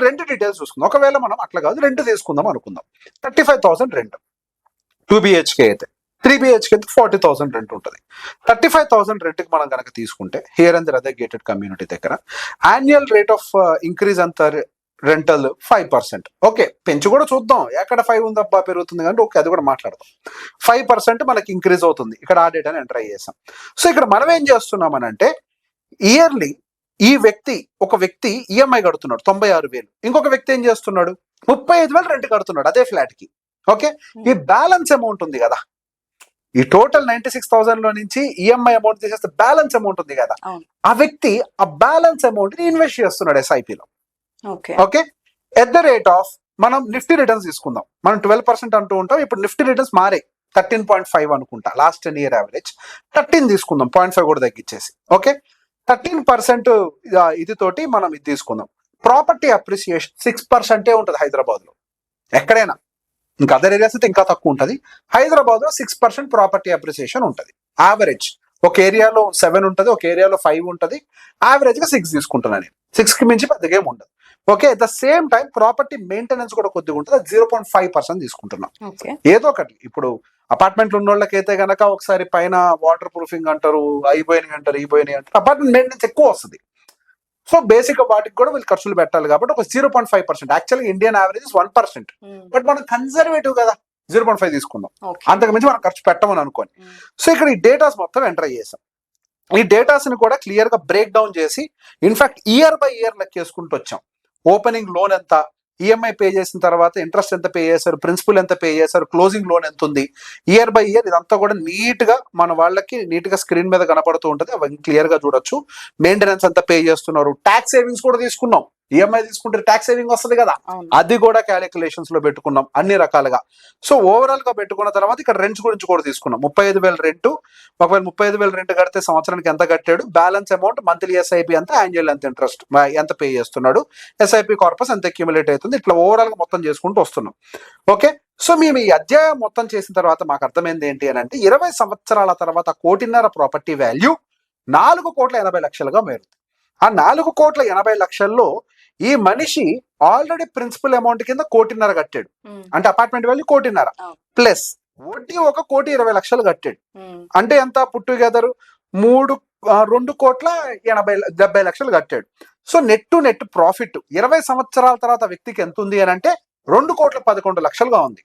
Rent details చూసుకుందాం. ఒకవేళ మనం అట్లా కాదు రెంట్ తీసుకుందాం అనుకుందాం. 35,000 రెంట్ 2 BHK అయితే, 3 BHK అయితే 40,000 రెంట్ ఉంటుంది. 35,000 రెంట్కి మనం కనుక తీసుకుంటే హియర్ అండ్ అదే గేటెడ్ కమ్యూనిటీ దగ్గర యాన్యువల్ రేట్ ఆఫ్ ఇంక్రీజ్ అంత రెంటల్ 5%. ఓకే, పెంచి కూడా చూద్దాం, ఎక్కడ 5 ఉందబ్బా పెరుగుతుంది అంటే ఓకే, అది కూడా మాట్లాడదాం. 5% మనకి ఇంక్రీజ్ అవుతుంది. ఇక్కడ ఆ డేటాని ఎంటర్ అయ్యేసాం. సో ఇక్కడ మనం ఏం చేస్తున్నామనంటే ఇయర్లీ ఒక వ్యక్తి ఈఎంఐ కడుతున్నాడు 96,000, ఇంకొక వ్యక్తి ఏం చేస్తున్నాడు 35,000 రెంట్ కడుతున్నాడు అదే ఫ్లాట్ కి. ఓకే, ఈ బ్యాలెన్స్ అమౌంట్ ఉంది కదా, ఈ టోటల్ 96,000 లో నుంచి ఈఎంఐ అమౌంట్ తీసేస్తే బ్యాలెన్స్ అమౌంట్ ఉంది కదా, ఆ వ్యక్తి ఆ బ్యాలెన్స్ అమౌంట్ ని ఇన్వెస్ట్ చేస్తున్నాడు ఎస్ఐపిలో. Okay, at the rate of మనం నిఫ్టీ రిటర్న్స్ తీసుకుందాం. మనం 12% అంటూ ఉంటాం, ఇప్పుడు నిఫ్టీ రిటర్న్స్ మారే 13.5 అనుకుంటా, లాస్ట్ 10 year యావరేజ్ 13 తీసుకుందాం, 0.5 కూడా తగ్గించేసి. ఓకే, 13% ఇది తోటి మనం ఇది తీసుకుందాం. ప్రాపర్టీ అప్రిసియేషన్ 6% ఉంటుంది హైదరాబాద్ లో, ఎక్కడైనా. ఇంకా అదర్ ఏరియాస్ అయితే ఇంకా తక్కువ ఉంటుంది. హైదరాబాద్ లో 6% ప్రాపర్టీ అప్రిసియేషన్ ఉంటుంది యావరేజ్. ఒక ఏరియాలో 7 ఉంటుంది, ఒక ఏరియాలో 5 ఉంటుంది. యావరేజ్ గా 6 తీసుకుంటున్నాను నేను. 6 కి మించి పెద్దగా ఏమి ఉండదు. Okay, at the same time property maintenance కూడా కొద్దిగా ఉంటుంది, 0.5% తీసుకుంటున్నాం. ఏదో ఒకటి, ఇప్పుడు అపార్ట్మెంట్లు ఉన్న వాళ్ళకైతే గనక ఒకసారి పైన వాటర్ ప్రూఫింగ్ అంటారు, అయిపోయినాయి అంటారు, అపార్ట్మెంట్ మెయింటెనెన్స్ ఎక్కువ వస్తుంది. సో బేసిక్ వాటికి కూడా వీళ్ళు ఖర్చులు పెట్టాలి కాబట్టి ఒక 0.5%. యాక్చువల్గా ఇండియన్ యావరేజ్ 1%, బట్ మనం కన్జర్వేటివ్ కదా 0.5 తీసుకుందాం, అంతకు మించి మనం ఖర్చు పెట్టమని అనుకోని. సో ఇక్కడ ఈ డేటాస్ మొత్తం ఎంటర్ చేసాం. ఈ డేటాస్ ని కూడా క్లియర్ గా బ్రేక్ డౌన్ చేసి ఇన్ఫాక్ట్ ఇయర్ బై ఇయర్ లెక్కేసుకుంటూ వచ్చాం. ఓపెనింగ్ లోన్ ఎంత, ఈఎంఐ పే చేసిన తర్వాత ఇంట్రెస్ట్ ఎంత పే చేశారు, ప్రిన్సిపల్ ఎంత పే చేశారు, క్లోజింగ్ లోన్ ఎంత ఉంది, ఇయర్ బై ఇయర్ ఇదంతా కూడా నీట్ గా మన వాళ్ళకి నీట్ గా స్క్రీన్ మీద కనపడుతూ ఉంటుంది. అవన్నీ క్లియర్ గా చూడొచ్చు. మెయింటెనెన్స్ ఎంత పే చేస్తున్నారు, ట్యాక్స్ సేవింగ్స్ కూడా తీసుకున్నాం. ఈఎంఐ తీసుకుంటే ట్యాక్స్ సేవింగ్ వస్తుంది కదా, అది కూడా క్యాలిక్యులేషన్స్ లో పెట్టుకున్నాం అన్ని రకాలుగా. సో ఓవరాల్ గా పెట్టుకున్న తర్వాత ఇక్కడ రెంట్స్ గురించి కూడా తీసుకున్నాం. 35,000 రెంట్, ఒకవేళ 35,000 రెంట్ కడితే సంవత్సరానికి ఎంత కట్టాడు, బ్యాలెన్స్ అమౌంట్, మంత్లీ ఎస్ఐపి ఎంత, యాన్యువల్ ఎంత ఇంట్రెస్ట్ ఎంత పే చేస్తున్నాడు, ఎస్ఐపి కార్పస్ ఎంత అక్యుములేట్ అవుతుంది, ఇట్లా ఓవరాల్ గా మొత్తం చేసుకుంటూ వస్తున్నాం. ఓకే, సో మేము ఈ అధ్యాయం మొత్తం చేసిన తర్వాత మాకు అర్థమైంది ఏంటి అని అంటే 20 సంవత్సరాల తర్వాత 1.5 కోటి ప్రాపర్టీ వాల్యూ 4,80,00,000గా మారుతుంది. ఆ 4,80,00,000లో ఈ మనిషి ఆల్రెడీ ప్రిన్సిపల్ అమౌంట్ కింద 1.5 కోటి కట్టాడు. అంటే అపార్ట్మెంట్ వాల్యూ 1.5 కోటి ప్లస్ వడ్డీ 1,20,00,000 కట్టాడు. అంటే ఎంత పుట్ టుగెదర్ 2,70,00,000 కట్టాడు. So net to net profit 20 సంవత్సరాల తర్వాత వ్యక్తికి ఎంత ఉంది అని అంటే 2,11,00,000గా ఉంది.